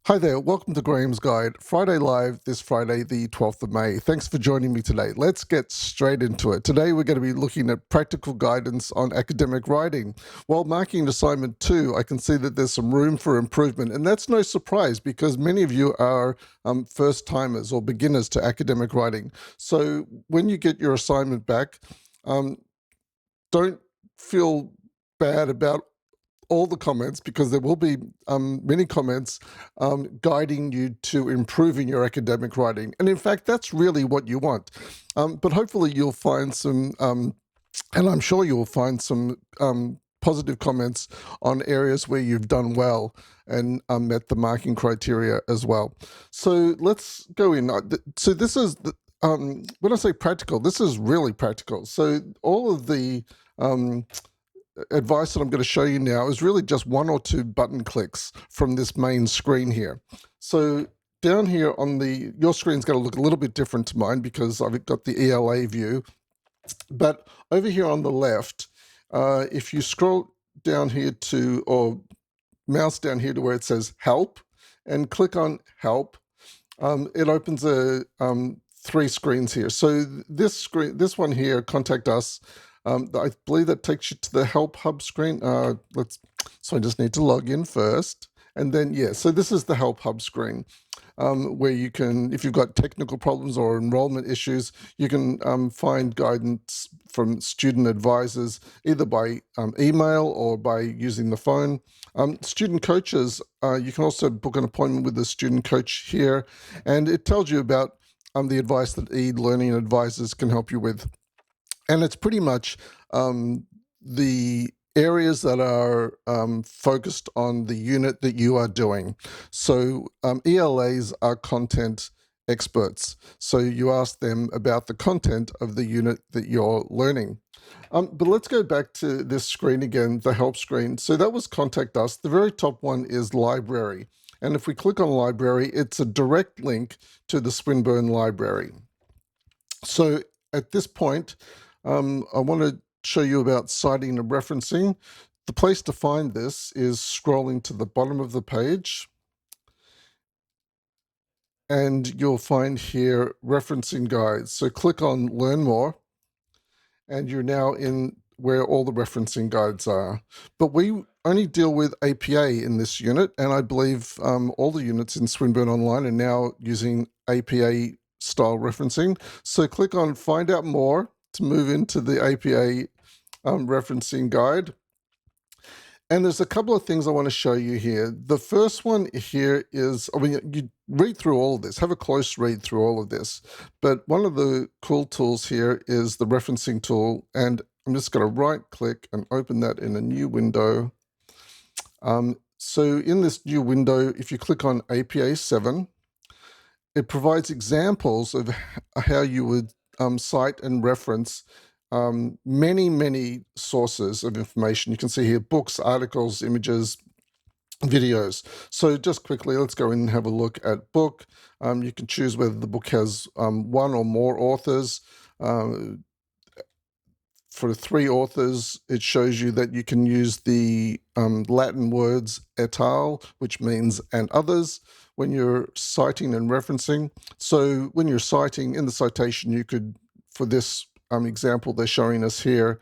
Hi there, welcome to Graham's Guide, Friday Live this Friday, the 12th of May. Thanks for joining me today. Let's get straight into it. Today we're going to be looking at practical guidance on academic writing. While marking assignment 2, I can see that there's some room for improvement, and that's no surprise because many of you are first-timers or beginners to academic writing. So when you get your assignment back, don't feel bad about all the comments because there will be many comments guiding you to improving your academic writing. And in fact, that's really what you want. But hopefully you'll find some, and I'm sure you'll find some positive comments on areas where you've done well and met the marking criteria as well. So let's go in. So this is, when I say practical, this is really practical. So all of the advice that I'm going to show you now is really just one or two button clicks from this main screen here. So down here on your screen's going to look a little bit different to mine because I've got the ELA view. But over here on the left, if you scroll down here or mouse down here to where it says help and click on help, it opens three screens here. So this one here, contact us. I believe that takes you to the Help Hub screen. So I just need to log in first. And then, yeah, so this is the Help Hub screen where you can, if you've got technical problems or enrollment issues, you can find guidance from student advisors, either by email or by using the phone. Student coaches, you can also book an appointment with a student coach here, and it tells you about the advice that e-learning advisors can help you with. And it's pretty much the areas that are focused on the unit that you are doing. So ELAs are content experts. So you ask them about the content of the unit that you're learning. But let's go back to this screen again, the help screen. So that was contact us. The very top one is library. And if we click on library, it's a direct link to the Swinburne Library. So at this point, I want to show you about citing and referencing. The place to find this is scrolling to the bottom of the page. And you'll find here referencing guides. So click on Learn More, and you're now in where all the referencing guides are. But we only deal with APA in this unit, and I believe all the units in Swinburne Online are now using APA style referencing. So click on Find Out More to move into the APA referencing guide. And there's a couple of things I want to show you here. The first one here is, you read through all of this, have a close read through all of this. But one of the cool tools here is the referencing tool. And I'm just going to right click and open that in a new window. So in this new window, if you click on APA 7, it provides examples of how you would cite and reference many sources of information. You can see here books, articles, images, videos. So just quickly, let's go in and have a look at book. You can choose whether the book has one or more authors. For 3 authors, it shows you that you can use the Latin words et al., which means and others, when you're citing and referencing. So when you're citing in the citation, you could, for this example they're showing us here,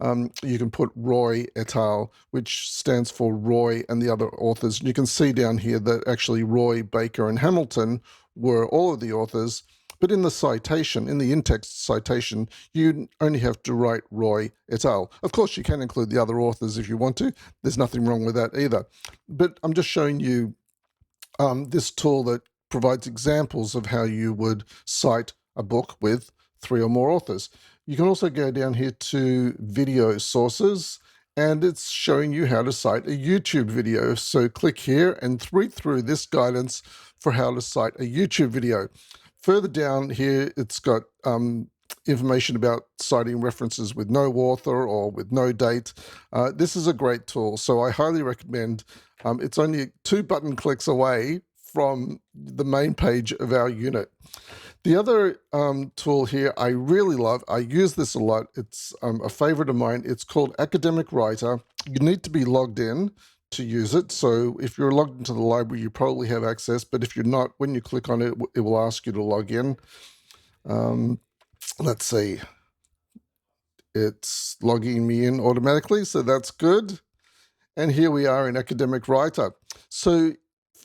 you can put Roy et al., which stands for Roy and the other authors. And you can see down here that actually Roy, Baker, and Hamilton were all of the authors. But in the citation, in the in-text citation, you only have to write Roy et al. Of course, you can include the other authors if you want to. There's nothing wrong with that either. But I'm just showing you this tool that provides examples of how you would cite a book with 3 or more authors. You can also go down here to video sources, and it's showing you how to cite a YouTube video. So click here and read through this guidance for how to cite a YouTube video. Further down here, it's got information about citing references with no author or with no date. This is a great tool, so I highly recommend. It's only 2 button clicks away from the main page of our unit. The other tool here I really love, I use this a lot, it's a favorite of mine, it's called Academic Writer. You need to be logged in to use it. So if you're logged into the library, you probably have access, but if you're not, when you click on it, it will ask you to log in. Let's see. It's logging me in automatically, so that's good. And here we are in Academic Writer. So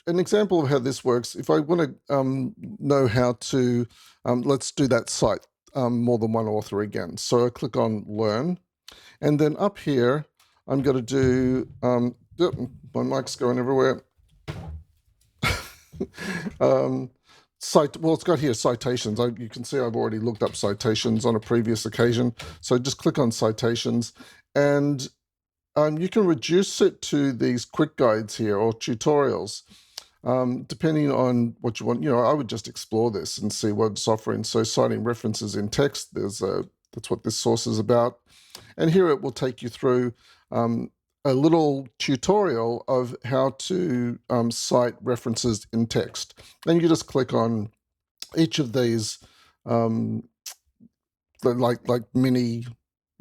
an example of how this works, if I want to know how to, let's do that site, more than one author again. So I click on Learn, and then up here, I'm going to do, my mic's going everywhere. Well, it's got here citations. You can see I've already looked up citations on a previous occasion. So just click on citations, and you can reduce it to these quick guides here or tutorials, depending on what you want. I would just explore this and see what it's offering. So citing references in text, that's what this source is about. And here it will take you through a little tutorial of how to cite references in text. And you just click on each of these like mini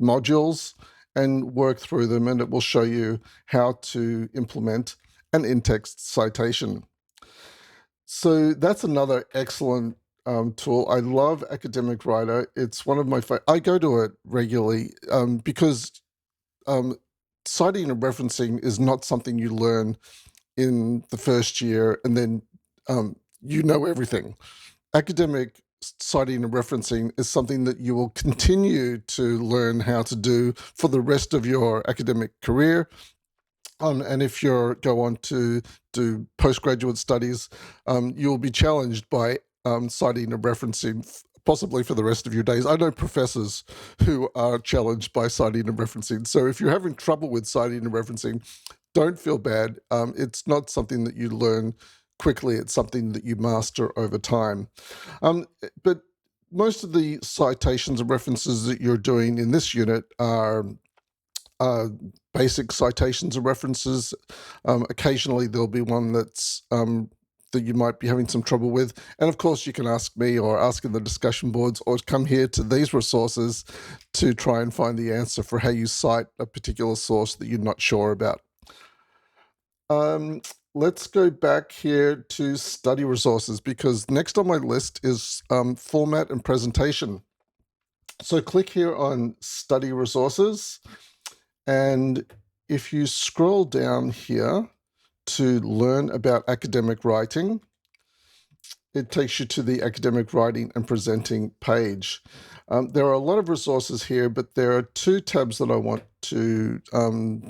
modules and work through them, and it will show you how to implement an in-text citation. So that's another excellent tool. I love Academic Writer. It's one of my favorite. I go to it regularly because citing and referencing is not something you learn in the first year and then you know everything. Academic citing and referencing is something that you will continue to learn how to do for the rest of your academic career. And if you go on to do postgraduate studies, you'll be challenged by citing and referencing possibly for the rest of your days. I know professors who are challenged by citing and referencing. So if you're having trouble with citing and referencing, don't feel bad. It's not something that you learn quickly. It's something that you master over time. But most of the citations and references that you're doing in this unit are basic citations and references. Occasionally there'll be one that's that you might be having some trouble with. And of course you can ask me or ask in the discussion boards or come here to these resources to try and find the answer for how you cite a particular source that you're not sure about. Let's go back here to study resources, because next on my list is format and presentation. So click here on study resources, and if you scroll down here to learn about academic writing, it takes you to the academic writing and presenting page. There are a lot of resources here, but there are two tabs that I want to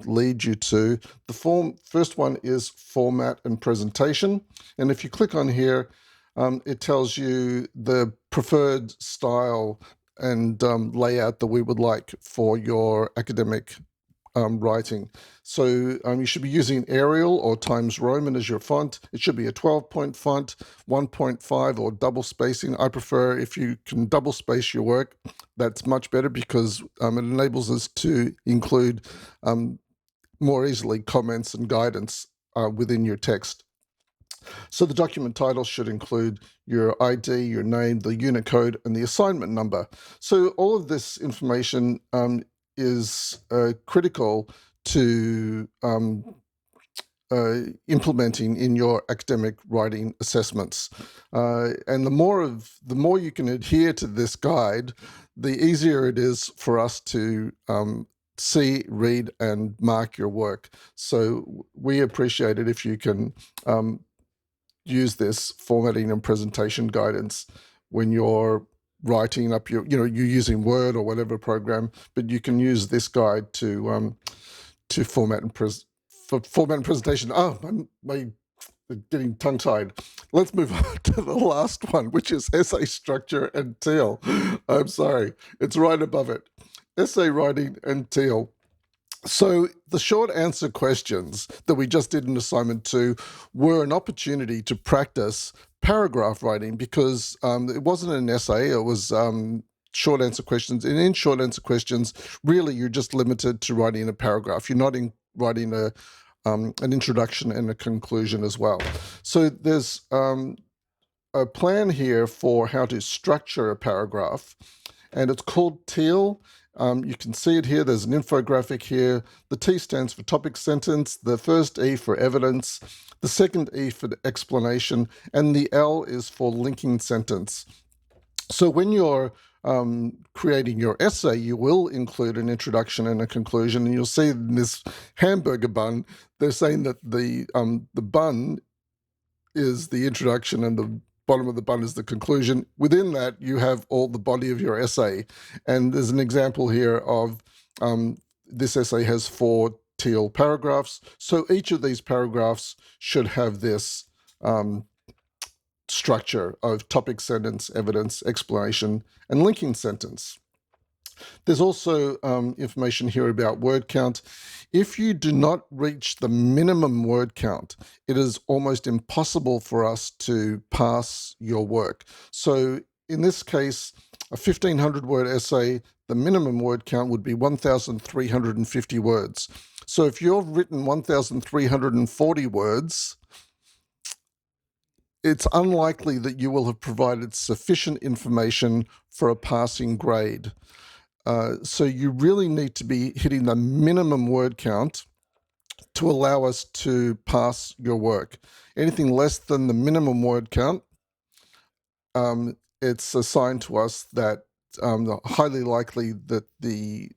lead you to. The first one is format and presentation. And if you click on here, it tells you the preferred style and layout that we would like for your academic writing. So you should be using Arial or Times Roman as your font. It should be a 12-point font, 1.5 or double spacing. I prefer if you can double space your work. That's much better because it enables us to include more easily comments and guidance within your text. So the document title should include your ID, your name, the unit code, and the assignment number. So all of this information is critical to implementing in your academic writing assessments. And the more you can adhere to this guide, the easier it is for us to see, read, and mark your work. So we appreciate it if you can use this formatting and presentation guidance when you're writing up you're using Word or whatever program, but you can use this guide to format and presentation. Oh, my getting tongue-tied. Let's move on to the last one, which is essay structure and teal. I'm sorry, it's right above it. Essay writing and teal. So the short answer questions that we just did in assignment 2 were an opportunity to practice paragraph writing, because it wasn't an essay, it was short answer questions. And in short answer questions, really you're just limited to writing a paragraph. You're not writing an introduction and a conclusion as well. So there's a plan here for how to structure a paragraph, and it's called teal. You can see it here. There's an infographic here. The T stands for topic sentence, the first E for evidence, the second E for explanation, and the L is for linking sentence. So when you're creating your essay, you will include an introduction and a conclusion, and you'll see in this hamburger bun, they're saying that the bun is the introduction and the bottom of the bun is the conclusion. Within that, you have all the body of your essay. And there's an example here of this essay has 4 teal paragraphs. So each of these paragraphs should have this structure of topic sentence, evidence, explanation, and linking sentence. There's also information here about word count. If you do not reach the minimum word count, it is almost impossible for us to pass your work. So in this case, a 1,500 word essay, the minimum word count would be 1,350 words. So if you've written 1,340 words, it's unlikely that you will have provided sufficient information for a passing grade. So you really need to be hitting the minimum word count to allow us to pass your work. Anything less than the minimum word count, it's assigned to us that highly likely that the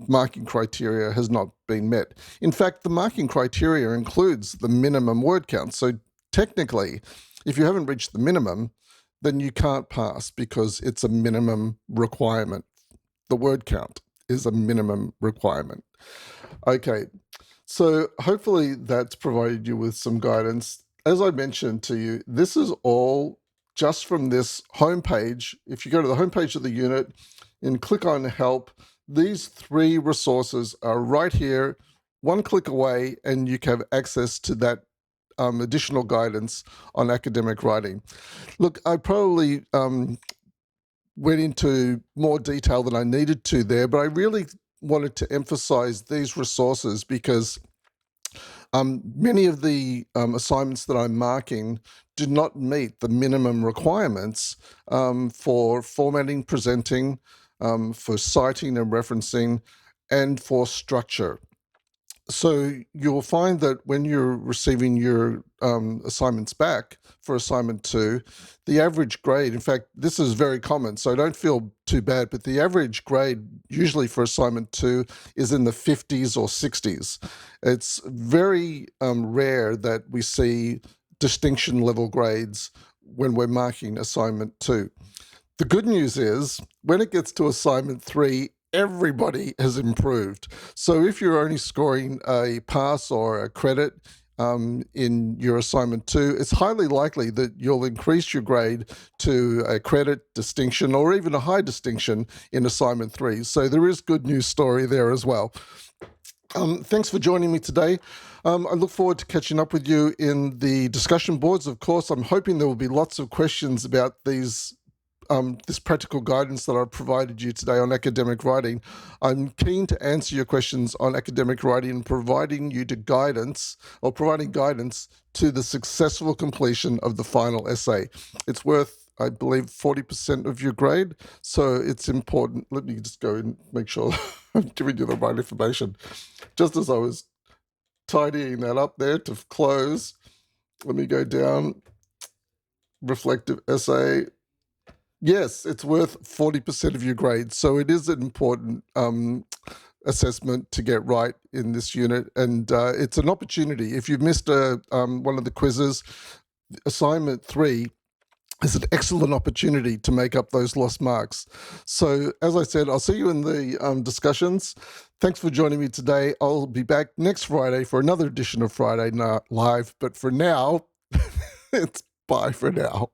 marking criteria has not been met. In fact, the marking criteria includes the minimum word count. So technically, if you haven't reached the minimum, then you can't pass because it's a minimum requirement. The word count is a minimum requirement. Okay, so hopefully that's provided you with some guidance. As I mentioned to you, this is all just from this homepage. If you go to the homepage of the unit and click on help, these 3 resources are right here, one click away, and you can have access to that additional guidance on academic writing. Look, I probably went into more detail than I needed to there, but I really wanted to emphasize these resources because many of the assignments that I'm marking do not meet the minimum requirements for formatting, presenting, for citing and referencing, and for structure. So you'll find that when you're receiving your assignments back for assignment 2, the average grade, in fact, this is very common, so don't feel too bad, but the average grade usually for assignment 2 is in the 50s or 60s. It's very rare that we see distinction level grades when we're marking assignment 2. The good news is when it gets to assignment 3, everybody has improved. So if you're only scoring a pass or a credit in your assignment 2, it's highly likely that you'll increase your grade to a credit, distinction, or even a high distinction in assignment 3. So there is good news story there as well. Thanks for joining me today. I look forward to catching up with you in the discussion boards. Of course, I'm hoping there will be lots of questions about these this practical guidance that I've provided you today on academic writing. I'm keen to answer your questions on academic writing and providing you guidance to the successful completion of the final essay. It's worth, I believe, 40% of your grade, so it's important. Let me just go and make sure I'm giving you the right information. Just as I was tidying that up there to close, let me go down. Reflective essay. Yes, it's worth 40% of your grade. So it is an important assessment to get right in this unit. And it's an opportunity. If you've missed one of the quizzes, assignment 3 is an excellent opportunity to make up those lost marks. So as I said, I'll see you in the discussions. Thanks for joining me today. I'll be back next Friday for another edition of Friday Night Live. But for now, it's bye for now.